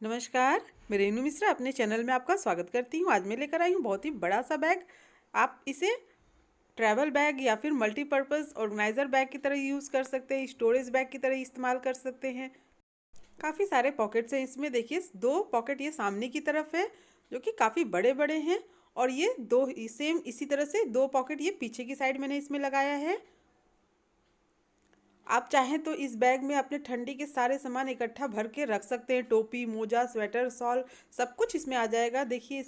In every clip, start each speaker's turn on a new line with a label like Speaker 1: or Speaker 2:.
Speaker 1: नमस्कार, मैं रेनू मिश्रा अपने चैनल में आपका स्वागत करती हूँ। आज मैं लेकर आई हूँ बहुत ही बड़ा सा बैग। आप इसे ट्रैवल बैग या फिर मल्टीपर्पज़ ऑर्गेनाइज़र बैग की तरह यूज़ कर सकते हैं, स्टोरेज बैग की तरह इस्तेमाल कर सकते हैं। काफ़ी सारे पॉकेट्स हैं इसमें। देखिए, दो पॉकेट ये सामने की तरफ है जो कि काफ़ी बड़े बड़े हैं, और ये दो सेम इसी तरह से दो पॉकेट ये पीछे की साइड मैंने इसमें लगाया है। आप चाहें तो इस बैग में अपने ठंडी के सारे सामान इकट्ठा भर के रख सकते हैं। टोपी, मोजा, स्वेटर, शॉल सब कुछ इसमें आ जाएगा। देखिए,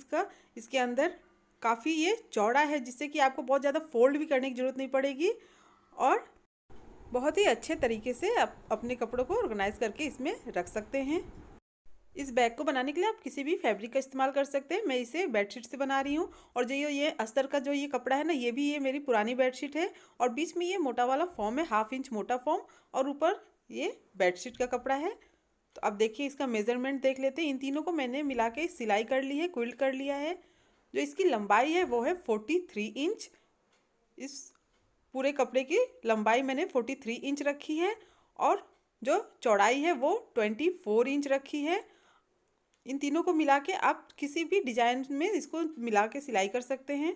Speaker 1: इसके अंदर काफ़ी ये चौड़ा है, जिससे कि आपको बहुत ज़्यादा फोल्ड भी करने की ज़रूरत नहीं पड़ेगी, और बहुत ही अच्छे तरीके से आप अपने कपड़ों को ऑर्गेनाइज करके इसमें रख सकते हैं। इस बैग को बनाने के लिए आप किसी भी फैब्रिक का इस्तेमाल कर सकते हैं। मैं इसे बेडशीट से बना रही हूँ, और जो ये अस्तर का जो ये कपड़ा है ना, ये मेरी पुरानी बेडशीट है, और बीच में ये मोटा वाला फॉर्म है, 1/2 इंच मोटा फॉर्म, और ऊपर ये बेडशीट का कपड़ा है। तो अब देखिए, इसका मेज़रमेंट देख लेते हैं। इन तीनों को मैंने मिला के सिलाई कर ली है, क्विल्ट कर लिया है। जो इसकी लंबाई है वो है 43 इंच। इस पूरे कपड़े की लंबाई मैंने 43 इंच रखी है, और जो चौड़ाई है वो 24 इंच रखी है। इन तीनों को मिला के आप किसी भी डिजाइन में इसको मिला के सिलाई कर सकते हैं।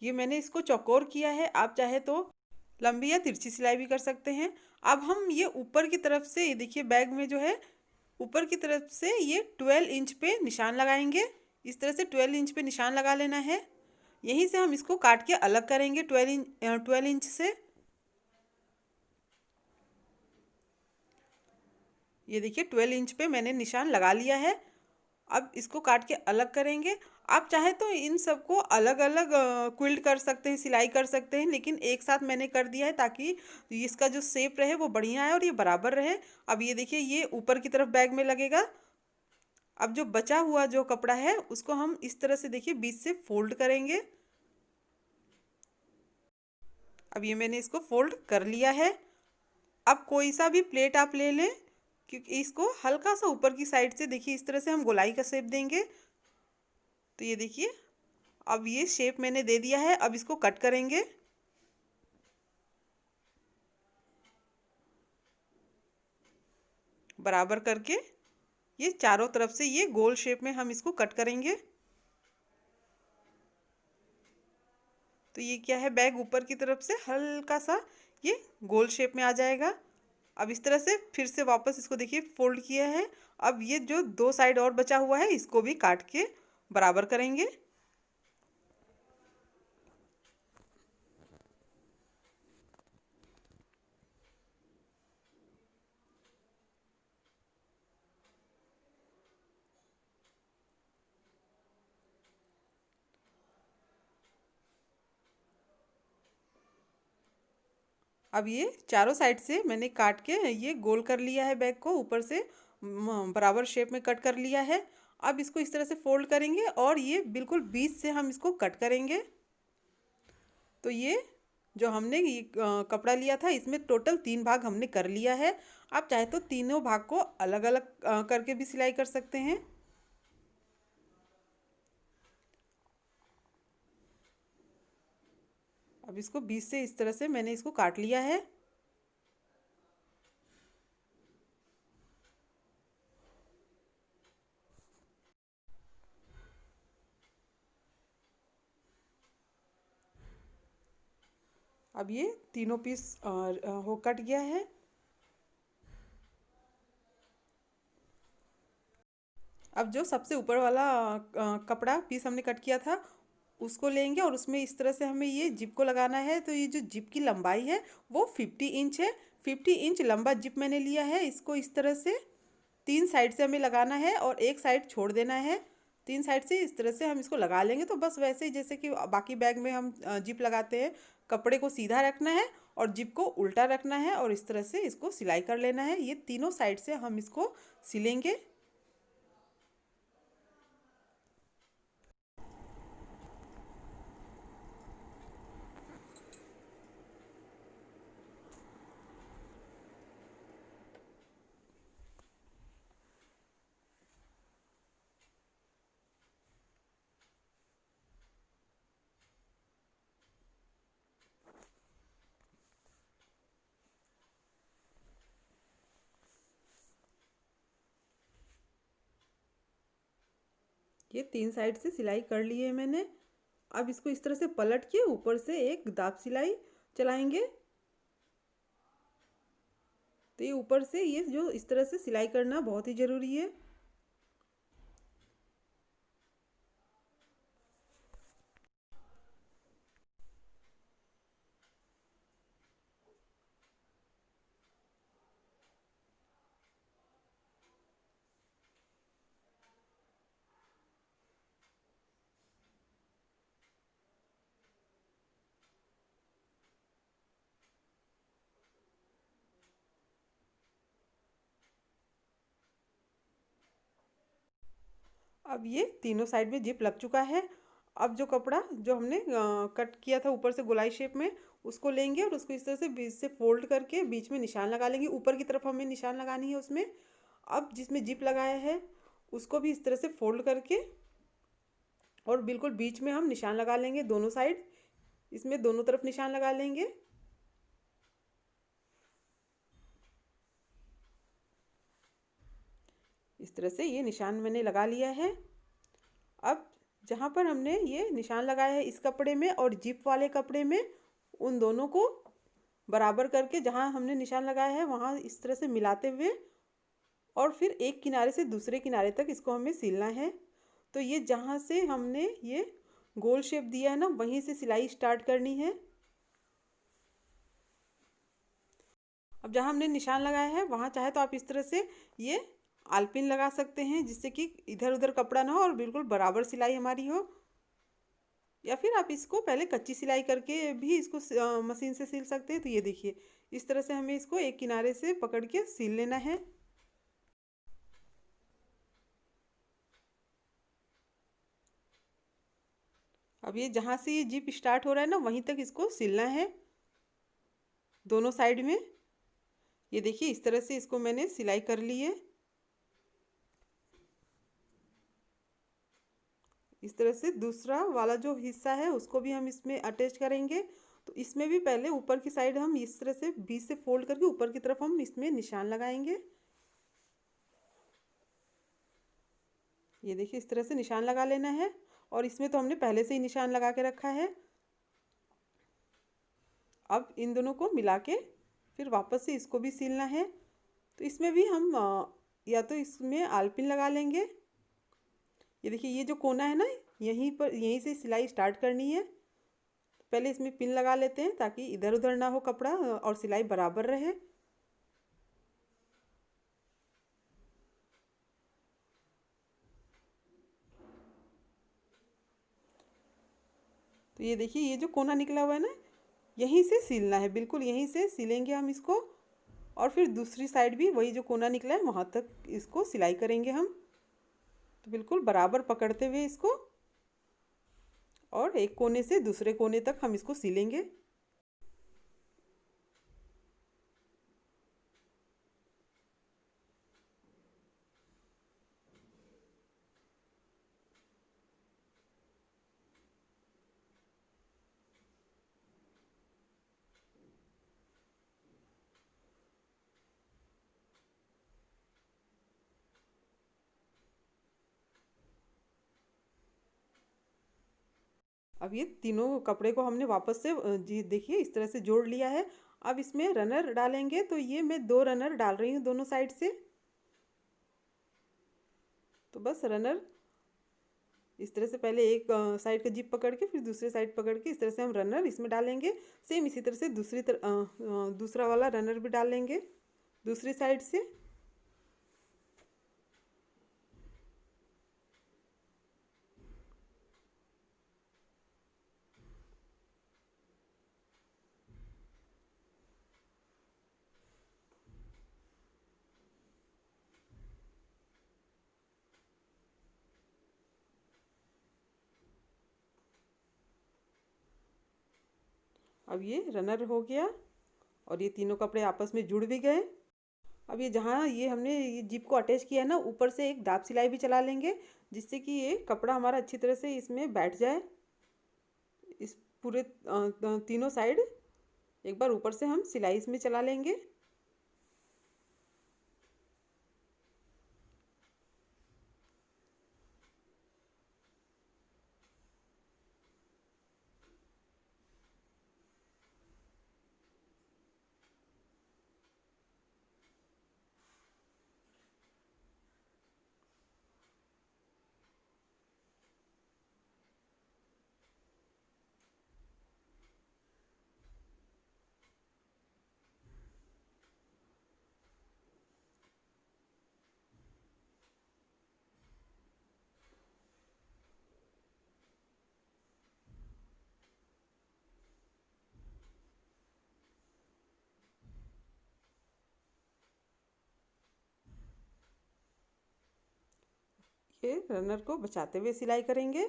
Speaker 1: ये मैंने इसको चौकोर किया है, आप चाहे तो लंबी या तिरछी सिलाई भी कर सकते हैं। अब हम ये ऊपर की तरफ से, ये देखिए बैग में जो है ऊपर की तरफ से ये 12 इंच पे निशान लगाएंगे। इस तरह से 12 इंच पे निशान लगा लेना है। यहीं से हम इसको काट के अलग करेंगे 12 इंच से। ये देखिए, 12 इंच पे मैंने निशान लगा लिया है। अब इसको काट के अलग करेंगे। आप चाहे तो इन सबको अलग अलग क्विल्ट कर सकते हैं, सिलाई कर सकते हैं, लेकिन एक साथ मैंने कर दिया है ताकि इसका जो शेप रहे वो बढ़िया है और ये बराबर रहे। अब ये देखिए, ये ऊपर की तरफ बैग में लगेगा। अब जो बचा हुआ जो कपड़ा है उसको हम इस तरह से, देखिए, बीच से फोल्ड करेंगे। अब ये मैंने इसको फोल्ड कर लिया है। अब कोई सा भी प्लेट आप ले लें, क्योंकि इसको हल्का सा ऊपर की साइड से, देखिए, इस तरह से हम गोलाई का शेप देंगे। तो ये देखिए, अब ये शेप मैंने दे दिया है। अब इसको कट करेंगे। बराबर करके ये चारों तरफ से ये गोल शेप में हम इसको कट करेंगे। तो ये क्या है, बैग ऊपर की तरफ से हल्का सा ये गोल शेप में आ जाएगा। अब इस तरह से फिर से वापस इसको, देखिए, फोल्ड किया है। अब ये जो दो साइड और बचा हुआ है इसको भी काट के बराबर करेंगे। अब ये चारों साइड से मैंने काट के ये गोल कर लिया है, बैग को ऊपर से बराबर शेप में कट कर लिया है। अब इसको इस तरह से फोल्ड करेंगे, और ये बिल्कुल बीच से हम इसको कट करेंगे। तो ये जो हमने ये कपड़ा लिया था, इसमें टोटल 3 भाग हमने कर लिया है। आप चाहे तो तीनों भाग को अलग अलग करके भी सिलाई कर सकते हैं। अब इसको बीच से इस तरह से मैंने इसको काट लिया है। अब ये तीनों पीस हो कट गया है। अब जो सबसे ऊपर वाला कपड़ा पीस हमने कट किया था उसको लेंगे, और उसमें इस तरह से हमें ये जिप को लगाना है। तो ये जो जिप की लंबाई है वो 50 इंच है। 50 इंच लंबा जिप मैंने लिया है। इसको इस तरह से 3 साइड से हमें लगाना है, और एक साइड छोड़ देना है। 3 साइड से इस तरह से हम इसको लगा लेंगे। तो बस वैसे ही जैसे कि बाकी बैग में हम जिप लगाते हैं, कपड़े को सीधा रखना है और जिप को उल्टा रखना है, और इस तरह से इसको सिलाई कर लेना है। ये तीनों साइड से हम इसको सिलेंगे। देखिए 3 साइड से सिलाई कर ली है मैंने। अब इसको इस तरह से पलट के ऊपर से एक दाब सिलाई चलाएंगे। तो ये ऊपर से ये जो इस तरह से सिलाई करना बहुत ही ज़रूरी है। अब ये तीनों साइड में जिप लग चुका है। अब जो कपड़ा जो हमने कट किया था ऊपर से गोलाई शेप में, उसको लेंगे और उसको इस तरह से बीच से फोल्ड करके बीच में निशान लगा लेंगे। ऊपर की तरफ हमें निशान लगानी है उसमें। अब जिसमें जिप लगाया है उसको भी इस तरह से फोल्ड करके और बिल्कुल बीच में हम निशान लगा लेंगे दोनों साइड। इसमें दोनों तरफ निशान लगा लेंगे। इस तरह से ये निशान मैंने लगा लिया है। अब जहाँ पर हमने ये निशान लगाया है इस कपड़े में और जिप वाले कपड़े में, उन दोनों को बराबर करके जहाँ हमने निशान लगाया है वहाँ इस तरह से मिलाते हुए और फिर एक किनारे से दूसरे किनारे तक इसको हमें सिलना है। तो ये जहाँ से हमने ये गोल शेप दिया है ना, वहीं से सिलाई स्टार्ट करनी है। अब जहाँ हमने निशान लगाया है वहाँ चाहे तो आप इस तरह से ये आलपिन लगा सकते हैं, जिससे कि इधर उधर कपड़ा ना हो और बिल्कुल बराबर सिलाई हमारी हो। या फिर आप इसको पहले कच्ची सिलाई करके भी इसको मशीन से सिल सकते हैं। तो ये देखिए इस तरह से हमें इसको एक किनारे से पकड़ के सिल लेना है। अब ये जहाँ से ये जिप स्टार्ट हो रहा है ना, वहीं तक इसको सिलना है दोनों साइड में। ये देखिए इस तरह से इसको मैंने सिलाई कर ली है। इस तरह से दूसरा वाला जो हिस्सा है उसको भी हम इसमें अटैच करेंगे। तो इसमें भी पहले ऊपर की साइड हम इस तरह से बीच से फोल्ड करके ऊपर की तरफ हम इसमें निशान लगाएंगे। ये देखिए इस तरह से निशान लगा लेना है। और इसमें तो हमने पहले से ही निशान लगा के रखा है। अब इन दोनों को मिला के फिर वापस से इसको भी सिलना है। तो इसमें भी हम या तो इसमें आलपिन लगा लेंगे। ये देखिए ये जो कोना है ना, यहीं पर यहीं से सिलाई स्टार्ट करनी है। पहले इसमें पिन लगा लेते हैं ताकि इधर उधर ना हो कपड़ा और सिलाई बराबर रहे। तो ये देखिए ये जो कोना निकला हुआ है ना, यहीं से सिलना है, बिल्कुल यहीं से सिलेंगे हम इसको। और फिर दूसरी साइड भी वही जो कोना निकला है वहाँ तक इसको सिलाई करेंगे हम। तो बिल्कुल बराबर पकड़ते हुए इसको और एक कोने से दूसरे कोने तक हम इसको सिलेंगे। अब ये तीनों कपड़े को हमने वापस से जी देखिए इस तरह से जोड़ लिया है। अब इसमें रनर डालेंगे। तो ये मैं 2 रनर डाल रही हूँ दोनों साइड से। तो बस रनर इस तरह से पहले एक साइड का जिप पकड़ के फिर दूसरे साइड पकड़ के इस तरह से हम रनर इसमें डालेंगे। सेम इसी तरह से दूसरा वाला रनर भी डाल लेंगे दूसरी साइड से। अब ये रनर हो गया और ये तीनों कपड़े आपस में जुड़ भी गए। अब ये जहाँ ये हमने ये जिप को अटैच किया है ना, ऊपर से एक दाब सिलाई भी चला लेंगे, जिससे कि ये कपड़ा हमारा अच्छी तरह से इसमें बैठ जाए। इस पूरे तीनों साइड एक बार ऊपर से हम सिलाई इसमें चला लेंगे। ये रनर को बचाते हुए सिलाई करेंगे।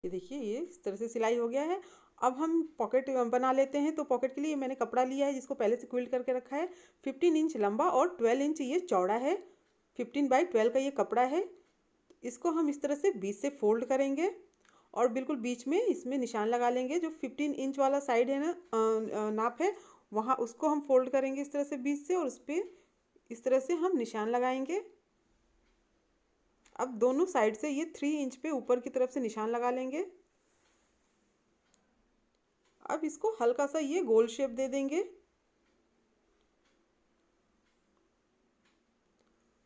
Speaker 1: ये देखिए ये इस तरह से सिलाई हो गया है। अब हम पॉकेट बना लेते हैं। तो पॉकेट के लिए मैंने कपड़ा लिया है जिसको पहले से क्विल्ट करके रखा है। 15 इंच लंबा और 12 इंच ये चौड़ा है। 15 बाई 12 का ये कपड़ा है। इसको हम इस तरह से बीच से फोल्ड करेंगे और बिल्कुल बीच में इसमें निशान लगा लेंगे। जो 15 इंच वाला साइड है ना, नाप है, वहाँ उसको हम फोल्ड करेंगे इस तरह से बीच से, और उस पर इस तरह से हम निशान लगाएंगे। अब दोनों साइड से ये 3 इंच पे ऊपर की तरफ से निशान लगा लेंगे। अब इसको हल्का सा ये गोल शेप दे देंगे।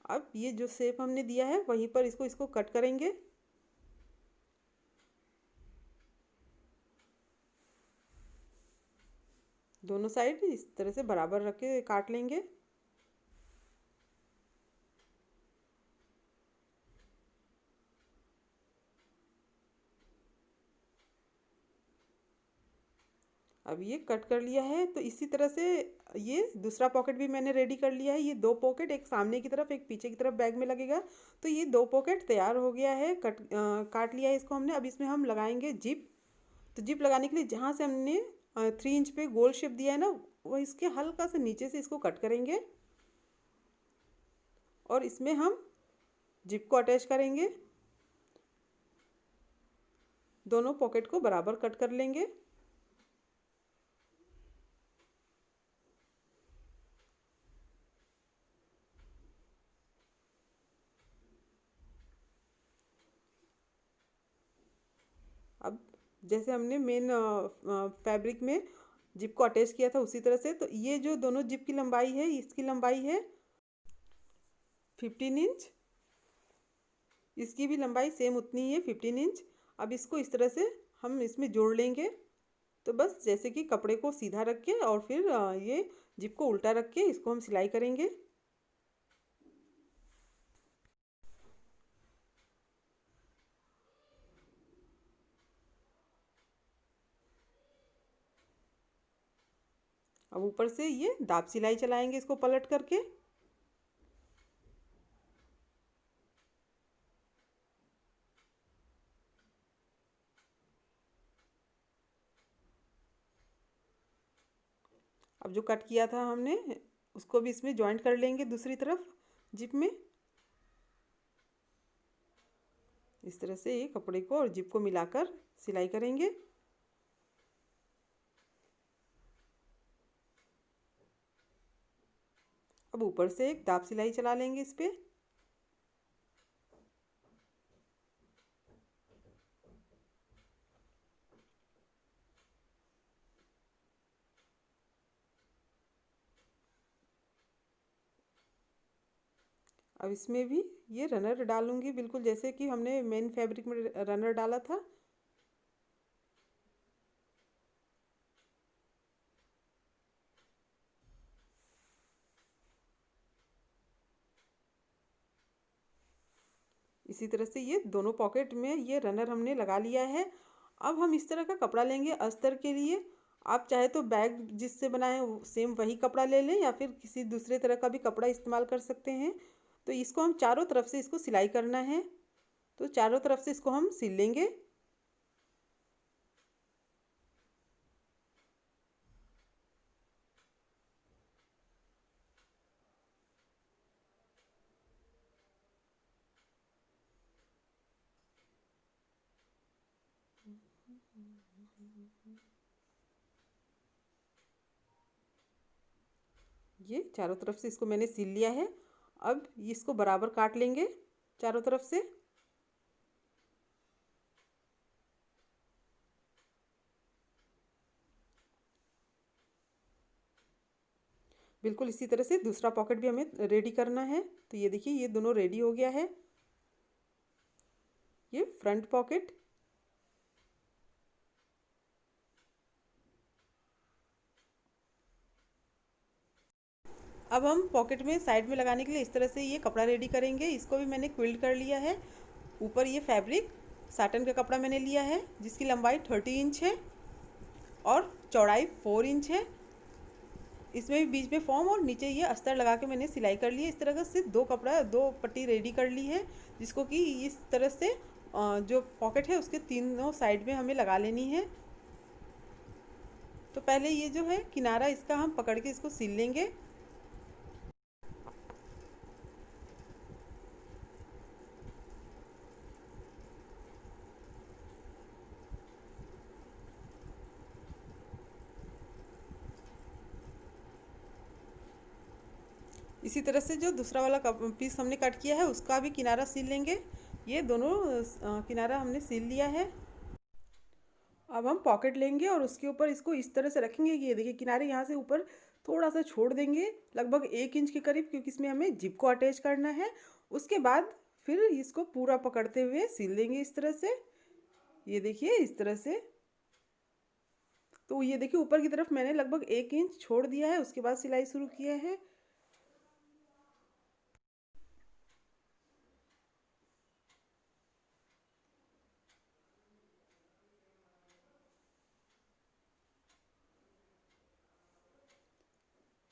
Speaker 1: अब ये जो शेप हमने दिया है वहीं पर इसको इसको कट करेंगे। दोनों साइड इस तरह से बराबर रख के काट लेंगे। अब ये कट कर लिया है। तो इसी तरह से ये दूसरा पॉकेट भी मैंने रेडी कर लिया है। ये 2 पॉकेट, एक सामने की तरफ एक पीछे की तरफ बैग में लगेगा। तो ये 2 पॉकेट तैयार हो गया है। काट लिया है इसको हमने। अब इसमें हम लगाएंगे जिप। तो जिप लगाने के लिए जहाँ से हमने 3 इंच पे गोल शेप दिया है ना, वो इसके हल्का से नीचे से इसको कट करेंगे और इसमें हम जिप को अटैच करेंगे। दोनों पॉकेट को बराबर कट कर लेंगे। अब जैसे हमने मेन फैब्रिक में जिप को अटैच किया था उसी तरह से, तो ये जो दोनों जिप की लंबाई है, इसकी लंबाई है 15 इंच। इसकी भी लंबाई सेम उतनी ही है, 15 इंच। अब इसको इस तरह से हम इसमें जोड़ लेंगे। तो बस जैसे कि कपड़े को सीधा रख के और फिर ये जिप को उल्टा रख के इसको हम सिलाई करेंगे। अब ऊपर से ये दाब सिलाई चलाएंगे इसको पलट करके। अब जो कट किया था हमने उसको भी इसमें जॉइंट कर लेंगे दूसरी तरफ जिप में। इस तरह से ये कपड़े को और जिप को मिलाकर सिलाई करेंगे। अब ऊपर से एक दाब सिलाई चला लेंगे इस पे। अब इसमें भी ये रनर डालूंगी बिल्कुल जैसे कि हमने मेन फैब्रिक में रनर डाला था। इसी तरह से ये दोनों पॉकेट में ये रनर हमने लगा लिया है। अब हम इस तरह का कपड़ा लेंगे अस्तर के लिए। आप चाहे तो बैग जिससे बनाए सेम वही कपड़ा ले लें या फिर किसी दूसरे तरह का भी कपड़ा इस्तेमाल कर सकते हैं। तो इसको हम चारों तरफ से इसको सिलाई करना है। तो चारों तरफ से इसको हम सिल लेंगे। ये चारों तरफ से इसको मैंने सिल लिया है। अब इसको बराबर काट लेंगे चारों तरफ से। बिल्कुल इसी तरह से दूसरा पॉकेट भी हमें रेडी करना है। तो ये देखिए ये दोनों रेडी हो गया है। ये फ्रंट पॉकेट, अब हम पॉकेट में साइड में लगाने के लिए इस तरह से ये कपड़ा रेडी करेंगे। इसको भी मैंने क्विल्ट कर लिया है। ऊपर ये फैब्रिक साटन का कपड़ा मैंने लिया है जिसकी लंबाई 30 इंच है और चौड़ाई 4 इंच है। इसमें भी बीच में फॉर्म और नीचे ये अस्तर लगा के मैंने सिलाई कर ली है। इस तरह से दो पट्टी रेडी कर ली है जिसको कि इस तरह से जो पॉकेट है उसके तीनों साइड में हमें लगा लेनी है। तो पहले ये जो है किनारा इसका हम पकड़ के इसको सिल लेंगे। इसी तरह से जो दूसरा वाला पीस हमने कट किया है उसका भी किनारा सिल लेंगे। ये दोनों किनारा हमने सिल लिया है। अब हम पॉकेट लेंगे और उसके ऊपर इसको इस तरह से रखेंगे। ये देखिए किनारे यहाँ से ऊपर थोड़ा सा छोड़ देंगे, लगभग 1 इंच के करीब, क्योंकि इसमें हमें जिप को अटैच करना है। उसके बाद फिर इसको पूरा पकड़ते हुए सिल देंगे इस तरह से। ये देखिए इस तरह से। तो ये देखिए ऊपर की तरफ मैंने लगभग 1 इंच छोड़ दिया है, उसके बाद सिलाई शुरू किया है।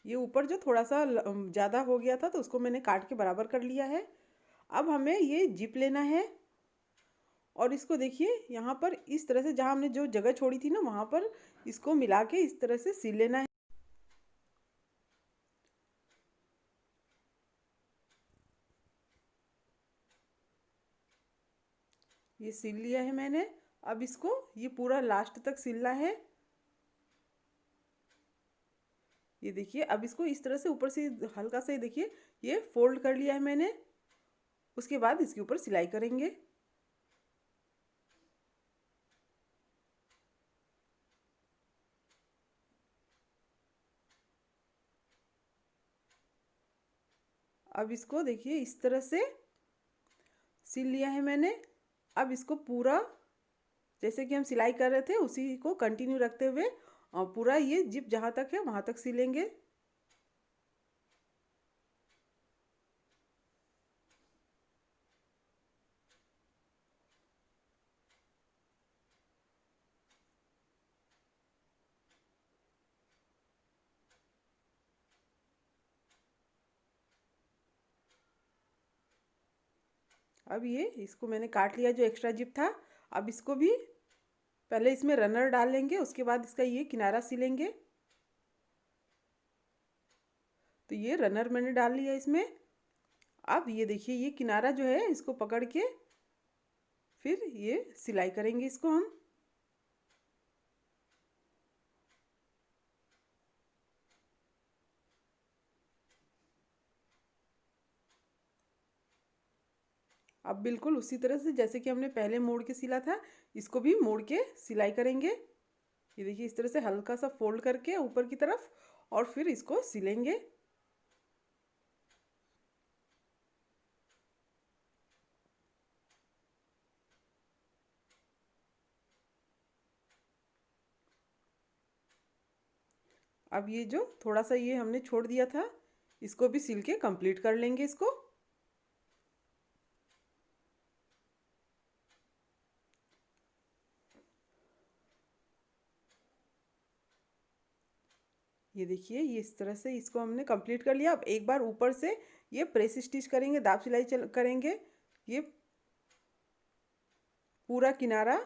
Speaker 1: ये ऊपर जो थोड़ा सा ज़्यादा हो गया था तो उसको मैंने काट के बराबर कर लिया है। अब हमें ये जिप लेना है और इसको देखिए यहाँ पर इस तरह से जहाँ हमने जो जगह छोड़ी थी ना वहाँ पर इसको मिला के इस तरह से सिल लेना है। ये सिल लिया है मैंने। अब इसको ये पूरा लास्ट तक सिलना है। ये देखिए अब इसको इस तरह से ऊपर से हल्का से देखिए ये फोल्ड कर लिया है मैंने। उसके बाद इसके ऊपर सिलाई करेंगे। अब इसको देखिए इस तरह से सिल लिया है मैंने। अब इसको पूरा जैसे कि हम सिलाई कर रहे थे उसी को कंटिन्यू रखते हुए और पूरा ये जिप जहाँ तक है वहाँ तक सिलेंगे। अब ये इसको मैंने काट लिया जो एक्स्ट्रा जिप था। अब इसको भी पहले इसमें रनर डाल लेंगे, उसके बाद इसका ये किनारा सिलेंगे। तो ये रनर मैंने डाल लिया इसमें। अब ये देखिए ये किनारा जो है इसको पकड़ के फिर ये सिलाई करेंगे इसको हम। अब बिल्कुल उसी तरह से जैसे कि हमने पहले मोड़ के सिला था इसको भी मोड़ के सिलाई करेंगे। ये देखिए इस तरह से हल्का सा फोल्ड करके ऊपर की तरफ और फिर इसको सिलेंगे। अब ये जो थोड़ा सा ये हमने छोड़ दिया था इसको भी सिल के कंप्लीट कर लेंगे इसको। ये देखिए ये इस तरह से इसको हमने कंप्लीट कर लिया। अब एक बार ऊपर से ये प्रेस स्टिच करेंगे, दाब सिलाई करेंगे। ये पूरा किनारा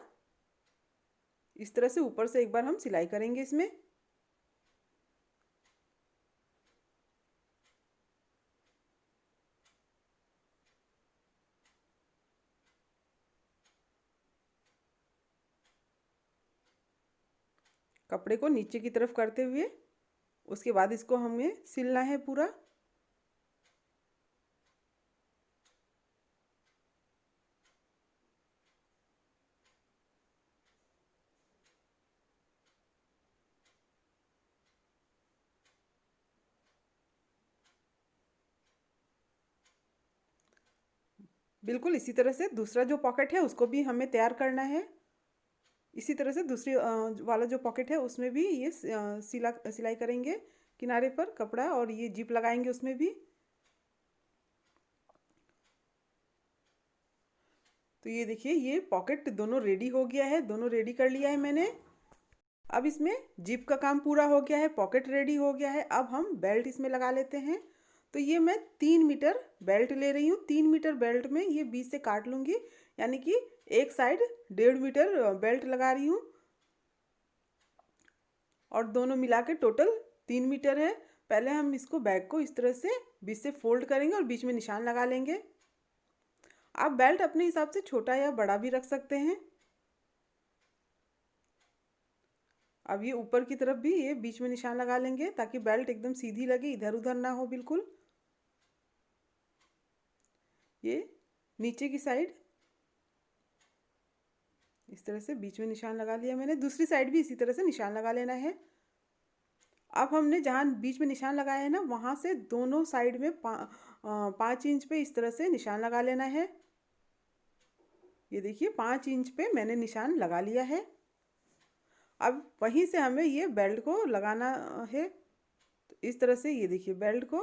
Speaker 1: इस तरह से ऊपर से एक बार हम सिलाई करेंगे इसमें। कपड़े को नीचे की तरफ करते हुए उसके बाद इसको हमें सिलना है पूरा। बिल्कुल इसी तरह से दूसरा जो पॉकेट है उसको भी हमें तैयार करना है। इसी तरह से दूसरी वाला जो पॉकेट है उसमें भी ये सिलाई करेंगे किनारे पर कपड़ा और ये जिप लगाएंगे उसमें भी। तो ये देखिए ये पॉकेट दोनों रेडी हो गया है, दोनों रेडी कर लिया है मैंने। अब इसमें जिप का काम पूरा हो गया है, पॉकेट रेडी हो गया है। अब हम बेल्ट इसमें लगा लेते हैं। तो ये मैं 3 मीटर बेल्ट ले रही हूँ। 3 मीटर बेल्ट में ये बीच से काट लूँगी, यानी कि एक साइड 1.5 मीटर बेल्ट लगा रही हूँ और दोनों मिला के टोटल 3 मीटर है। पहले हम इसको बैग को इस तरह से बीच से फोल्ड करेंगे और बीच में निशान लगा लेंगे। आप बेल्ट अपने हिसाब से छोटा या बड़ा भी रख सकते हैं। अब ये ऊपर की तरफ भी ये बीच में निशान लगा लेंगे ताकि बेल्ट एकदम सीधी लगे, इधर उधर ना हो बिल्कुल। ये नीचे की साइड इस तरह से बीच में निशान लगा लिया मैंने। दूसरी साइड भी इसी तरह से निशान लगा लेना है। अब हमने जहाँ बीच में निशान लगाया है ना, वहाँ से दोनों साइड में 5 इंच पे इस तरह से निशान लगा लेना है। ये देखिए 5 इंच पे मैंने निशान लगा लिया है। अब वहीं से हमें ये बेल्ट को लगाना है। तो इस तरह से ये देखिए बेल्ट को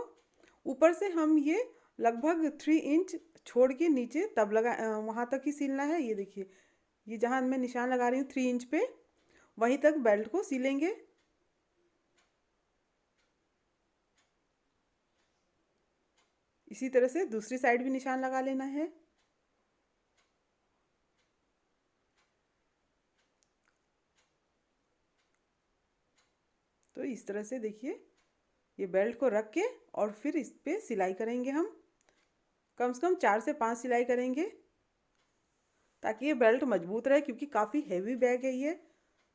Speaker 1: ऊपर से हम ये लगभग 3 इंच छोड़ के नीचे तब लगा वहाँ तक ही सिलना है। ये देखिए ये जहाँ मैं निशान लगा रही हूँ 3 इंच पे, वहीं तक बेल्ट को सिलेंगे। इसी तरह से दूसरी साइड भी निशान लगा लेना है। तो इस तरह से देखिए ये बेल्ट को रख के और फिर इस पे सिलाई करेंगे हम। कम से कम 4 से 5 सिलाई करेंगे ताकि ये बेल्ट मजबूत रहे, क्योंकि काफ़ी हैवी बैग है ये,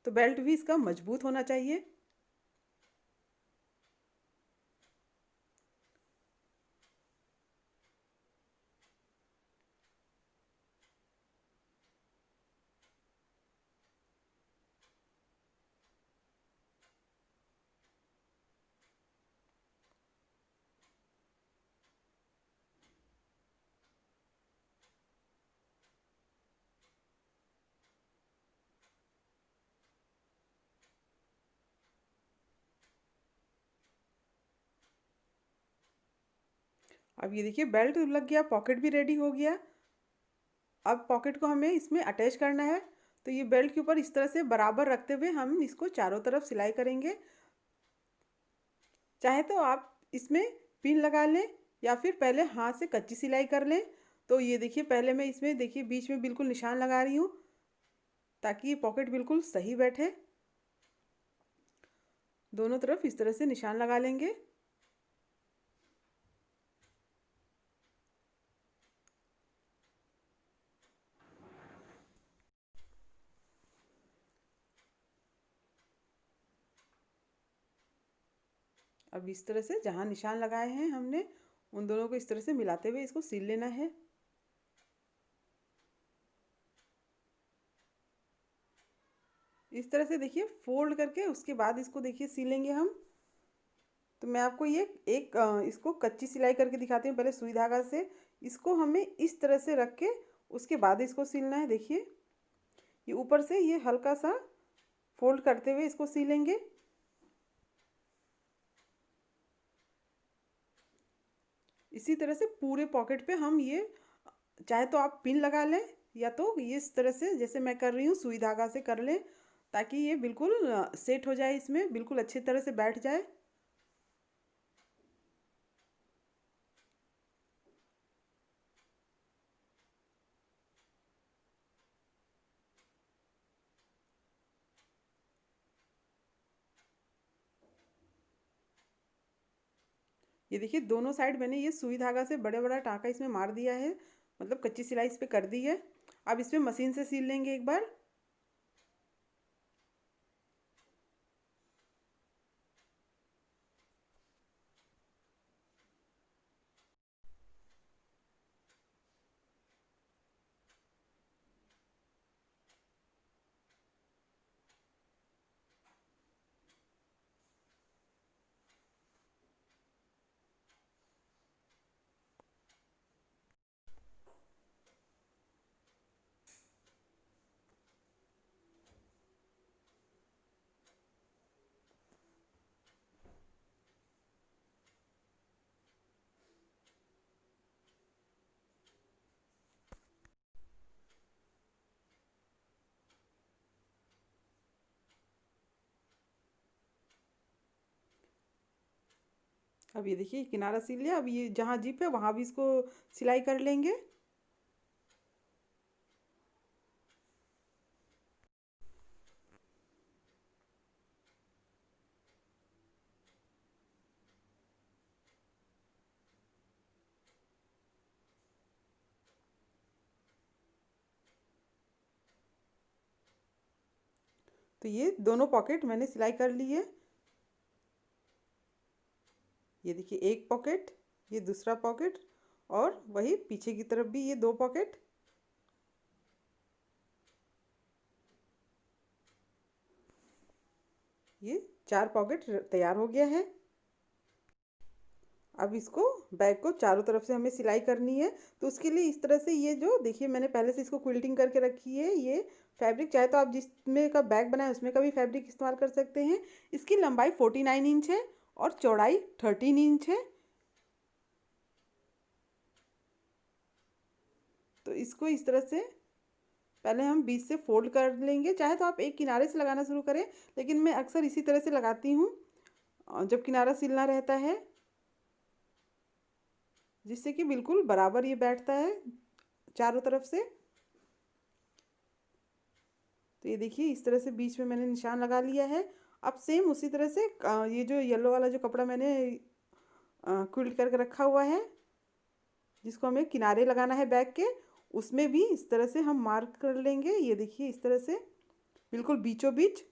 Speaker 1: तो बेल्ट भी इसका मजबूत होना चाहिए। अब ये देखिए बेल्ट लग गया, पॉकेट भी रेडी हो गया। अब पॉकेट को हमें इसमें अटैच करना है। तो ये बेल्ट के ऊपर इस तरह से बराबर रखते हुए हम इसको चारों तरफ सिलाई करेंगे। चाहे तो आप इसमें पिन लगा लें या फिर पहले हाथ से कच्ची सिलाई कर लें। तो ये देखिए पहले मैं इसमें देखिए बीच में बिल्कुल निशान लगा रही हूँ ताकि ये पॉकेट बिल्कुल सही बैठे। दोनों तरफ इस तरह से निशान लगा लेंगे। अब इस तरह से जहाँ निशान लगाए हैं हमने उन दोनों को इस तरह से मिलाते हुए इसको सिल लेना है। इस तरह से देखिए फोल्ड करके उसके बाद इसको देखिए सिलेंगे हम। तो मैं आपको ये एक इसको कच्ची सिलाई करके दिखाती हूँ। पहले सुई धागा से इसको हमें इस तरह से रख के उसके बाद इसको सिलना है। देखिए ये ऊपर से ये हल्का सा फोल्ड करते हुए इसको सिलेंगे। इसी तरह से पूरे पॉकेट पे हम ये, चाहे तो आप पिन लगा लें या तो ये इस तरह से जैसे मैं कर रही हूँ सुई धागा से कर लें, ताकि ये बिल्कुल सेट हो जाए, इसमें बिल्कुल अच्छी तरह से बैठ जाए। ये देखिए दोनों साइड मैंने ये सुई धागा से बड़ा बड़ा टाँका इसमें मार दिया है, मतलब कच्ची सिलाई इस पर कर दी है। अब इसमें मशीन से सिल लेंगे एक बार। अब ये देखिए किनारा सिल लिया। अब ये जहाँ जिप है वहाँ भी इसको सिलाई कर लेंगे। तो ये दोनों पॉकेट मैंने सिलाई कर ली है। ये देखिए एक पॉकेट, ये दूसरा पॉकेट, और वही पीछे की तरफ भी ये दो पॉकेट। ये 4 पॉकेट तैयार हो गया है। अब इसको बैग को चारों तरफ से हमें सिलाई करनी है। तो उसके लिए इस तरह से ये जो देखिए मैंने पहले से इसको क्विल्टिंग करके रखी है। ये फैब्रिक चाहे तो आप जिसमें का बैग बनाए उसमें का भी फैब्रिक इस्तेमाल कर सकते हैं। इसकी लंबाई 49 इंच है और चौड़ाई 13 इंच है। तो इसको इस तरह से पहले हम बीच से फोल्ड कर लेंगे। चाहे तो आप एक किनारे से लगाना शुरू करें, लेकिन मैं अक्सर इसी तरह से लगाती हूँ जब किनारा सिलना रहता है, जिससे कि बिल्कुल बराबर ये बैठता है चारों तरफ से। तो ये देखिए इस तरह से बीच में मैंने निशान लगा लिया है। अब सेम उसी तरह से ये जो येलो वाला जो कपड़ा मैंने क्विल्ट करके रखा हुआ है, जिसको हमें किनारे लगाना है बैग के, उसमें भी इस तरह से हम मार्क कर लेंगे। ये देखिए इस तरह से बिल्कुल बीचों बीच।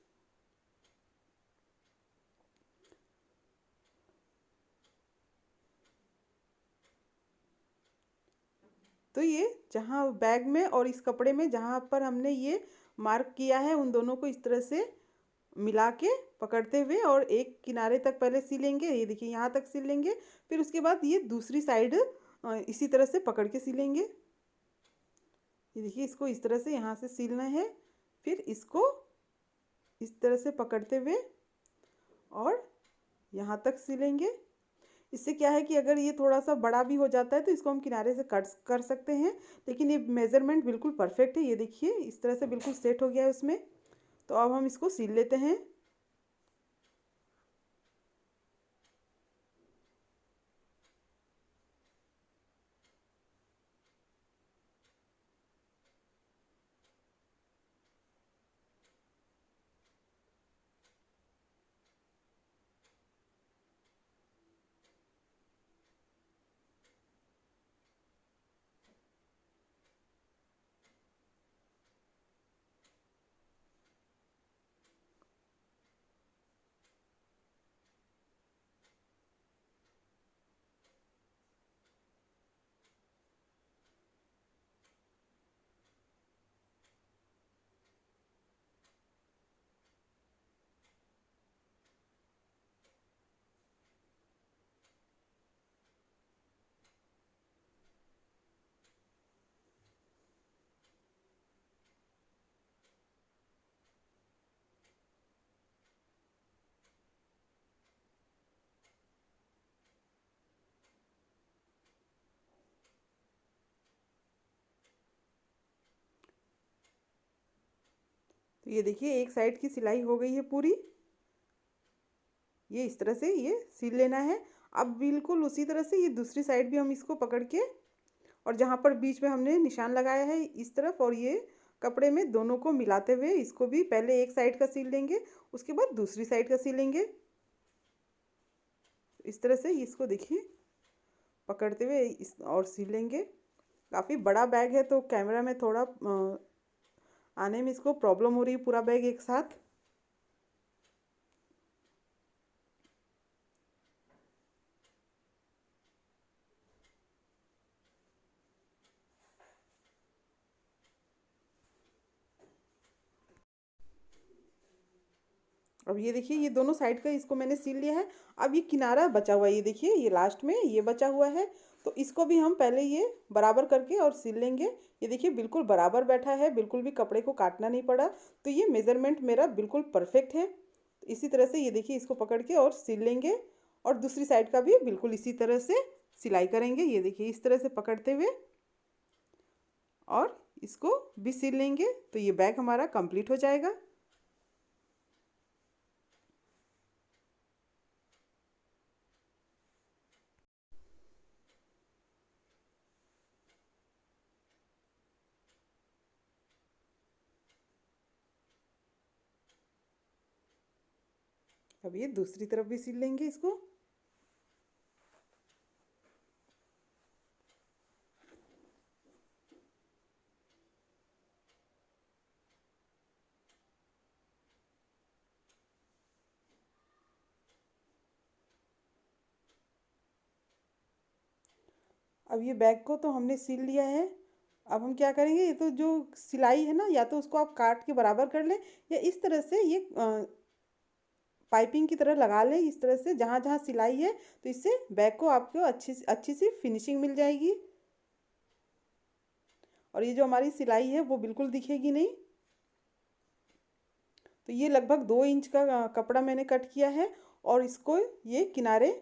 Speaker 1: तो ये जहाँ बैग में और इस कपड़े में जहाँ पर हमने ये मार्क किया है, उन दोनों को इस तरह से मिला के पकड़ते हुए और एक किनारे तक पहले सिलेंगे। ये देखिए यहाँ तक सिल लेंगे। फिर उसके बाद ये दूसरी साइड इसी तरह से पकड़ के सिलेंगे। ये देखिए इसको इस तरह से यहाँ से सिलना है। फिर इसको इस तरह से पकड़ते हुए और यहाँ तक सिलेंगे। इससे क्या है कि अगर ये थोड़ा सा बड़ा भी हो जाता है तो इसको हम किनारे से कट कर सकते हैं, लेकिन ये मेज़रमेंट बिल्कुल परफेक्ट है। ये देखिए इस तरह से बिल्कुल सेट हो गया है उसमें। तो अब हम इसको सिल लेते हैं। तो ये देखिए एक साइड की सिलाई हो गई है पूरी। ये इस तरह से ये सिल लेना है। अब बिल्कुल उसी तरह से ये दूसरी साइड भी हम इसको पकड़ के, और जहाँ पर बीच में हमने निशान लगाया है इस तरफ और ये कपड़े में, दोनों को मिलाते हुए इसको भी पहले एक साइड का सिल लेंगे, उसके बाद दूसरी साइड का सिलेंगे। इस तरह से इसको देखिए पकड़ते हुए इस और सिल लेंगे। काफ़ी बड़ा बैग है तो कैमरा में थोड़ा आने में इसको प्रॉब्लम हो रही है, पूरा बैग एक साथ। अब ये देखिए ये दोनों साइड का इसको मैंने सिल लिया है। अब ये किनारा बचा हुआ है, ये देखिए ये लास्ट में ये बचा हुआ है, तो इसको भी हम पहले ये बराबर करके और सिल लेंगे। ये देखिए बिल्कुल बराबर बैठा है, बिल्कुल भी कपड़े को काटना नहीं पड़ा। तो ये मेज़रमेंट मेरा बिल्कुल परफेक्ट है। इसी तरह से ये देखिए इसको पकड़ के और सिल लेंगे, और दूसरी साइड का भी बिल्कुल इसी तरह से सिलाई करेंगे। ये देखिए इस तरह से पकड़ते हुए और इसको भी सिल लेंगे, तो ये बैग हमारा कंप्लीट हो जाएगा। अब ये दूसरी तरफ भी सिल लेंगे इसको। अब ये बैग को तो हमने सिल लिया है। अब हम क्या करेंगे, ये तो जो सिलाई है ना, या तो उसको आप काट के बराबर कर लें, या इस तरह से ये पाइपिंग की तरह लगा लें, इस तरह से जहाँ जहाँ सिलाई है, तो इससे बैग को आपको अच्छी सी फिनिशिंग मिल जाएगी। और ये जो हमारी सिलाई है वो बिल्कुल दिखेगी नहीं। तो ये लगभग 2 इंच का कपड़ा मैंने कट किया है, और इसको ये किनारे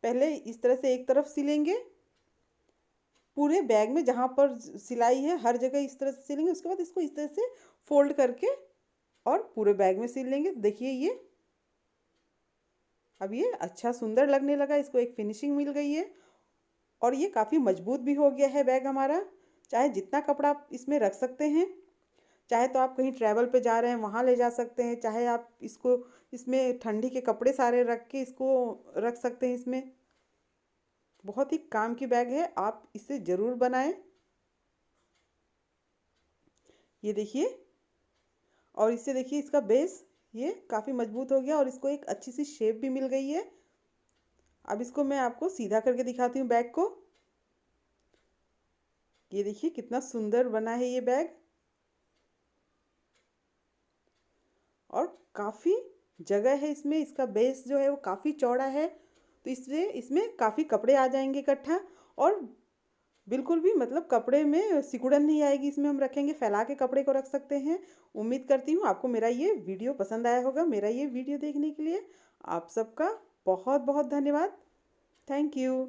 Speaker 1: पहले इस तरह से एक तरफ सिलेंगे, पूरे बैग में जहाँ पर सिलाई है हर जगह इस तरह से सिलेंगे। उसके बाद इसको इस तरह से फोल्ड करके और पूरे बैग में सिल लेंगे। देखिए ये अब ये अच्छा सुंदर लगने लगा, इसको एक फिनिशिंग मिल गई है, और ये काफ़ी मजबूत भी हो गया है बैग हमारा। चाहे जितना कपड़ा आप इसमें रख सकते हैं, चाहे तो आप कहीं ट्रैवल पे जा रहे हैं वहाँ ले जा सकते हैं, चाहे आप इसको इसमें ठंडी के कपड़े सारे रख के इसको रख सकते हैं इसमें। बहुत ही काम की बैग है, आप इसे ज़रूर बनाएं। ये देखिए, और इससे देखिए इसका बेस ये काफ़ी मजबूत हो गया, और इसको एक अच्छी सी शेप भी मिल गई है। अब इसको मैं आपको सीधा करके दिखाती हूँ बैग को। ये देखिए कितना सुंदर बना है ये बैग, और काफ़ी जगह है इसमें। इसका बेस जो है वो काफ़ी चौड़ा है, तो इससे इसमें काफ़ी कपड़े आ जाएंगे इकट्ठा, और बिल्कुल भी मतलब कपड़े में सिकुड़न नहीं आएगी। इसमें हम रखेंगे, फैला के कपड़े को रख सकते हैं। उम्मीद करती हूँ आपको मेरा ये वीडियो पसंद आया होगा। मेरा ये वीडियो देखने के लिए आप सबका बहुत बहुत धन्यवाद। Thank you.